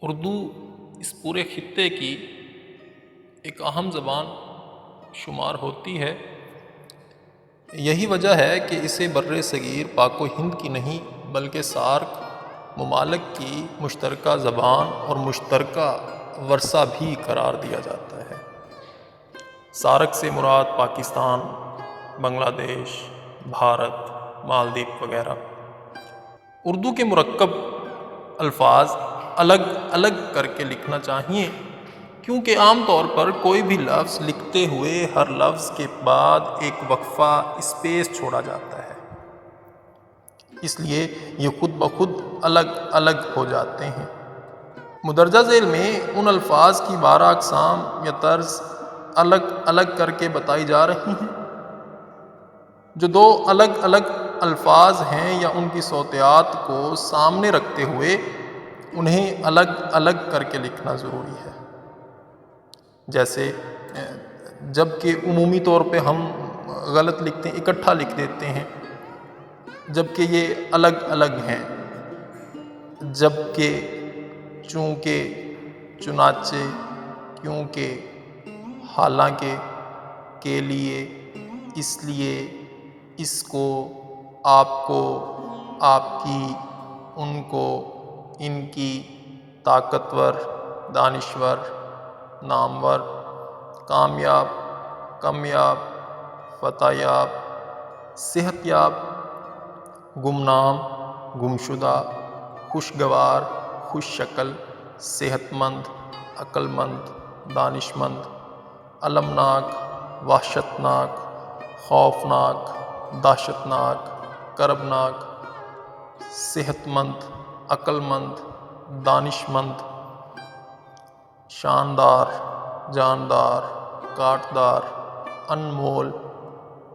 اردو اس پورے خطے کی ایک اہم زبان شمار ہوتی ہے۔ یہی وجہ ہے کہ اسے بر صغیر پاک و ہند کی نہیں بلکہ سارک ممالک کی مشترکہ زبان اور مشترکہ ورثہ بھی قرار دیا جاتا ہے۔ سارک سے مراد پاکستان، بنگلہ دیش، بھارت، مالدیپ وغیرہ۔ اردو کے مرکب الفاظ الگ الگ کر کے لکھنا چاہیے، کیونکہ عام طور پر کوئی بھی لفظ لکھتے ہوئے ہر لفظ کے بعد ایک وقفہ اسپیس چھوڑا جاتا ہے، اس لیے یہ خود بخود الگ الگ ہو جاتے ہیں۔ مندرجہ ذیل میں ان الفاظ کی 12 اقسام یا طرز الگ الگ کر کے بتائی جا رہی ہیں۔ جو دو الگ الگ الفاظ ہیں یا ان کی صوتیات کو سامنے رکھتے ہوئے انہیں الگ الگ کر کے لکھنا ضروری ہے۔ جیسے جب کہ عمومی طور پہ ہم غلط لکھتے ہیں، اکٹھا لکھ دیتے ہیں، جبکہ یہ الگ الگ ہیں۔ جب کہ، چونکہ، چنانچہ، کیونکہ، حالانکہ، کے لیے، اس لیے، اس کو، آپ کو، آپ کی، ان کو، ان کی، طاقتور، دانشور، نامور، کامیاب، کمیاب، فتح یاب، صحت یاب، گمنام، گمشدہ، خوشگوار، خوش شکل، صحت مند، عقل مند، دانشمند، المناک، وحشتناک، خوفناک، دہشتناک، کربناک، صحت مند، عقل مند، دانشمند، شاندار، جاندار، کاٹدار، انمول،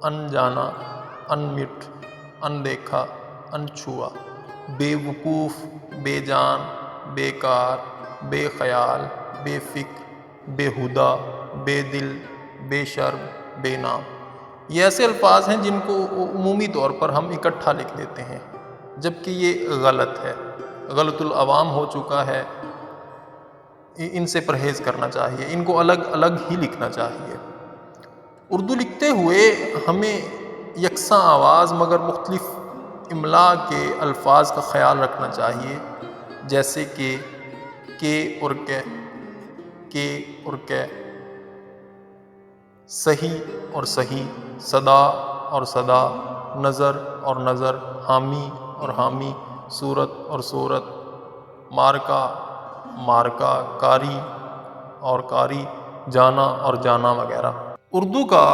انجانا، انمٹ، اندیکھا، انچھوا، بے وقوف، بے جان، بیکار، بے خیال، بے فکر، بے ہدہ، بے دل، بے شرم، بے نام۔ یہ ایسے الفاظ ہیں جن کو عمومی طور پر ہم اکٹھا لکھ دیتے ہیں، جبکہ یہ غلط ہے، غلط العوام ہو چکا ہے۔ ان سے پرہیز کرنا چاہیے، ان کو الگ الگ ہی لکھنا چاہیے۔ اردو لکھتے ہوئے ہمیں یکساں آواز مگر مختلف املاء کے الفاظ کا خیال رکھنا چاہیے، جیسے کہ اور کہ اور کہ، صحیح اور صحیح، صدا اور صدا، نظر اور نظر، حامی اور حامی، صورت اور صورت، مارکا، مارکا، کاری اور کاری، جانا اور جانا وغیرہ۔ اردو کا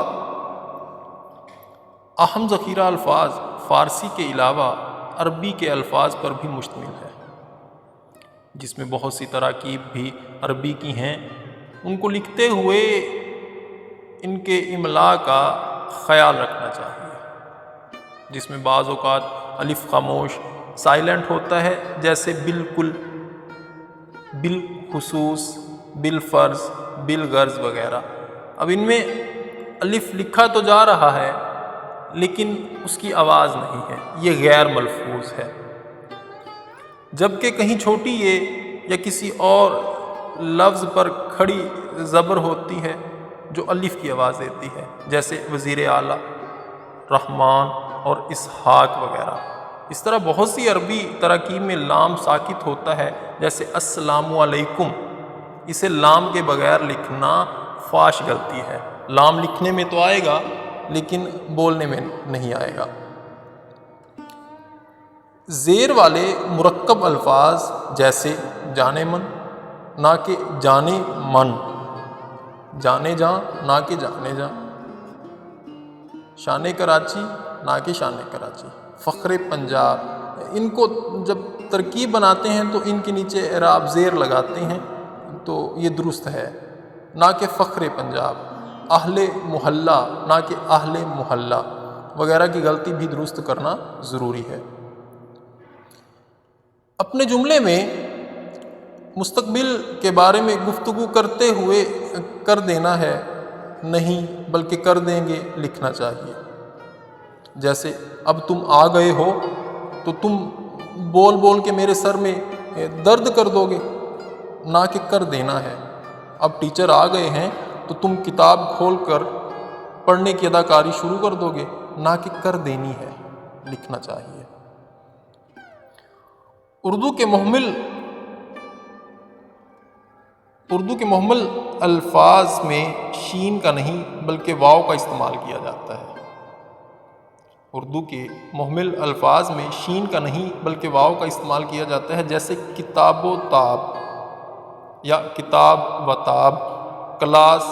اہم ذخیرہ الفاظ فارسی کے علاوہ عربی کے الفاظ پر بھی مشتمل ہے، جس میں بہت سی تراکیب بھی عربی کی ہیں۔ ان کو لکھتے ہوئے ان کے املاء کا خیال رکھنا چاہیے، جس میں بعض اوقات الف خاموش سائلنٹ ہوتا ہے، جیسے بالکل، بالخصوص، بالفرض، بالغرض وغیرہ۔ اب ان میں الف لکھا تو جا رہا ہے لیکن اس کی آواز نہیں ہے، یہ غیر ملفوظ ہے، جبکہ کہیں چھوٹی یہ یا کسی اور لفظ پر کھڑی زبر ہوتی ہے جو الف کی آواز دیتی ہے، جیسے وزیر اعلیٰ، رحمان اور اسحاق وغیرہ۔ اس طرح بہت سی عربی تراکیب میں لام ساکت ہوتا ہے، جیسے السلام علیکم۔ اسے لام کے بغیر لکھنا فاحش غلطی ہے۔ لام لکھنے میں تو آئے گا لیکن بولنے میں نہیں آئے گا۔ زیر والے مرکب الفاظ جیسے جانے من نہ کہ جانے من، جانے جاں نہ کہ جانے جاں، شان کراچی نہ کہ شان کراچی، فخر پنجاب، ان کو جب ترکیب بناتے ہیں تو ان کے نیچے اعراب زیر لگاتے ہیں تو یہ درست ہے، نہ کہ فخر پنجاب۔ اہل محلہ نہ کہ اہل محلہ وغیرہ کی غلطی بھی درست کرنا ضروری ہے۔ اپنے جملے میں مستقبل کے بارے میں گفتگو کرتے ہوئے کر دینا ہے نہیں بلکہ کر دیں گے لکھنا چاہیے، جیسے اب تم آ گئے ہو تو تم بول بول کے میرے سر میں درد کر دو گے، نہ کہ کر دینا ہے۔ اب ٹیچر آ گئے ہیں تو تم کتاب کھول کر پڑھنے کی اداکاری شروع کر دو گے، نہ کہ کر دینی ہے، لکھنا چاہیے۔ اردو کے مہمل الفاظ میں شین کا نہیں بلکہ واو کا استعمال کیا جاتا ہے۔ اردو کے مہمل الفاظ میں شین کا نہیں بلکہ واو کا استعمال کیا جاتا ہے، جیسے کتاب و تاب یا کتاب و تاب، کلاس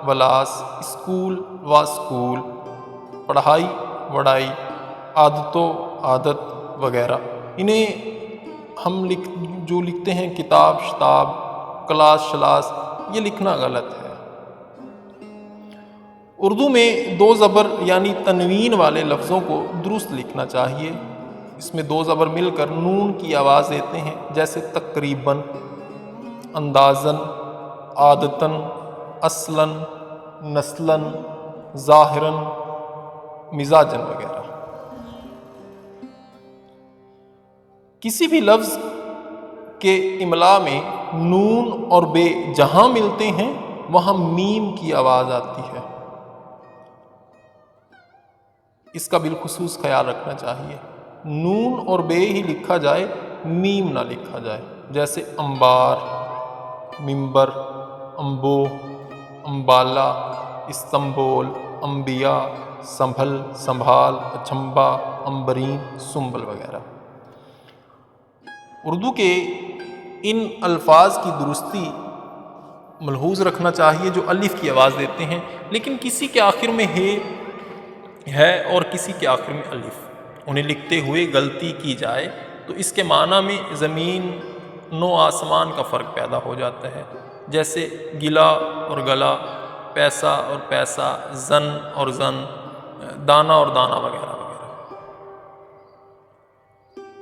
ولاس، اسکول و اسکول، پڑھائی وڑائی، عادت و عادت وغیرہ۔ انہیں ہم جو لکھتے ہیں کتاب شتاب، کلاس شلاس، یہ لکھنا غلط ہے۔ اردو میں دو زبر یعنی تنوین والے لفظوں کو درست لکھنا چاہیے۔ اس میں دو زبر مل کر نون کی آواز دیتے ہیں، جیسے تقریباً، اندازاً، عادتاً، اصلاً، نسلاً، ظاہراً، مزاجاً وغیرہ۔ کسی بھی لفظ کے املا میں نون اور بے جہاں ملتے ہیں وہاں میم کی آواز آتی ہے، اس کا بالخصوص خیال رکھنا چاہیے۔ نون اور بے ہی لکھا جائے، میم نہ لکھا جائے، جیسے انبار، منبر، انبو، انبالہ، استنبول، انبیاء، سنبھل، سنبھال، اچھمبا، عنبرین، سنبل وغیرہ۔ اردو کے ان الفاظ کی درستی ملحوظ رکھنا چاہیے جو الف کی آواز دیتے ہیں، لیکن کسی کے آخر میں ہے اور کسی کے آخر میں الف، انہیں لکھتے ہوئے غلطی کی جائے تو اس کے معنی میں زمین و آسمان کا فرق پیدا ہو جاتا ہے، جیسے گلا اور گلا، پیسہ اور پیسہ، زن اور زن، دانا اور دانا وغیرہ وغیرہ۔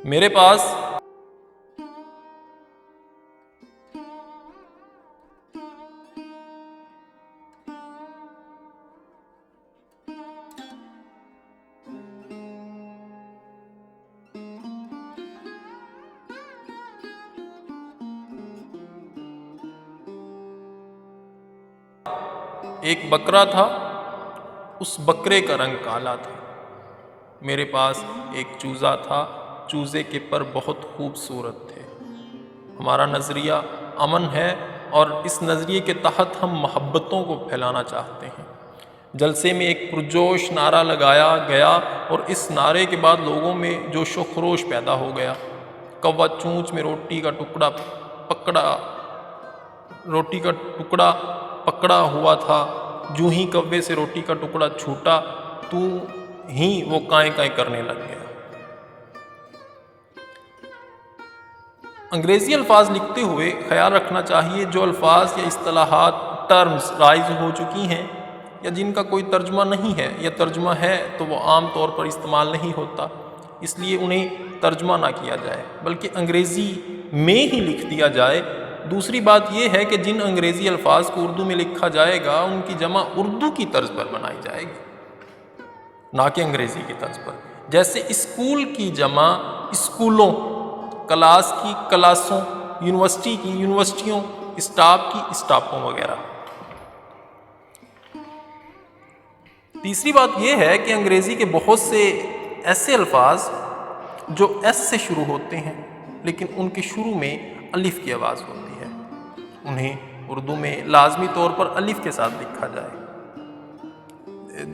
میرے پاس ایک بکرا تھا، اس بکرے کا رنگ کالا تھا۔ میرے پاس ایک چوزا تھا، چوزے کے پر بہت خوبصورت تھے۔ ہمارا نظریہ امن ہے اور اس نظریے کے تحت ہم محبتوں کو پھیلانا چاہتے ہیں۔ جلسے میں ایک پرجوش نعرہ لگایا گیا اور اس نعرے کے بعد لوگوں میں جوش و خروش پیدا ہو گیا۔ کوا چونچ میں روٹی کا ٹکڑا پکڑا ہوا تھا، جو ہی کوے سے روٹی کا ٹکڑا چھوٹا تو ہی وہ کائیں کائیں کرنے لگ گیا۔ انگریزی الفاظ لکھتے ہوئے خیال رکھنا چاہیے جو الفاظ یا اصطلاحات ٹرمز رائج ہو چکی ہیں یا جن کا کوئی ترجمہ نہیں ہے یا ترجمہ ہے تو وہ عام طور پر استعمال نہیں ہوتا، اس لیے انہیں ترجمہ نہ کیا جائے بلکہ انگریزی میں ہی لکھ دیا جائے۔ دوسری بات یہ ہے کہ جن انگریزی الفاظ کو اردو میں لکھا جائے گا ان کی جمع اردو کی طرز پر بنائی جائے گی، نہ کہ انگریزی کی طرز پر، جیسے اسکول کی جمع اسکولوں، کلاس کی کلاسوں، یونیورسٹی کی یونیورسٹیوں، اسٹاف کی اسٹافوں وغیرہ۔ تیسری بات یہ ہے کہ انگریزی کے بہت سے ایسے الفاظ جو ایس سے شروع ہوتے ہیں لیکن ان کے شروع میں الف کی آواز ہوتی ہے، انہیں اردو میں لازمی طور پر الف کے ساتھ لکھا جائے،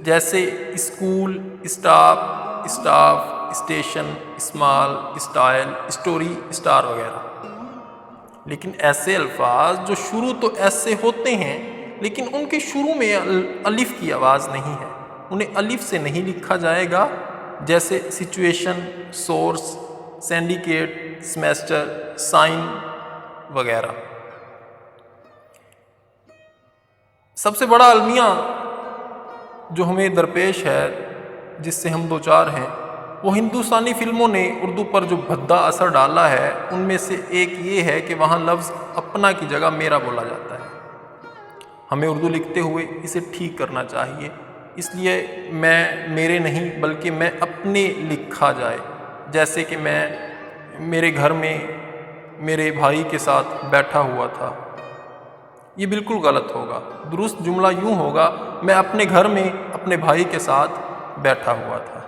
جیسے school, staff, station, small, style, story, star وغیرہ۔ لیکن ایسے الفاظ جو شروع تو ایس سے ہوتے ہیں لیکن ان کے شروع میں الف کی آواز نہیں ہے، انہیں الف سے نہیں لکھا جائے گا، جیسے situation, source, syndicate, semester, sign وغیرہ۔ سب سے بڑا المیہ جو ہمیں درپیش ہے، جس سے ہم دوچار ہیں، وہ ہندوستانی فلموں نے اردو پر جو بھدا اثر ڈالا ہے ان میں سے ایک یہ ہے کہ وہاں لفظ اپنا کی جگہ میرا بولا جاتا ہے۔ ہمیں اردو لکھتے ہوئے اسے ٹھیک کرنا چاہیے، اس لیے میں میرے نہیں بلکہ میں اپنے لکھا جائے، جیسے کہ میرے گھر میں میرے بھائی کے ساتھ بیٹھا ہوا تھا۔ یہ بالکل غلط ہوگا۔ درست جملہ یوں ہوگا، میں اپنے گھر میں اپنے بھائی کے ساتھ بیٹھا ہوا تھا۔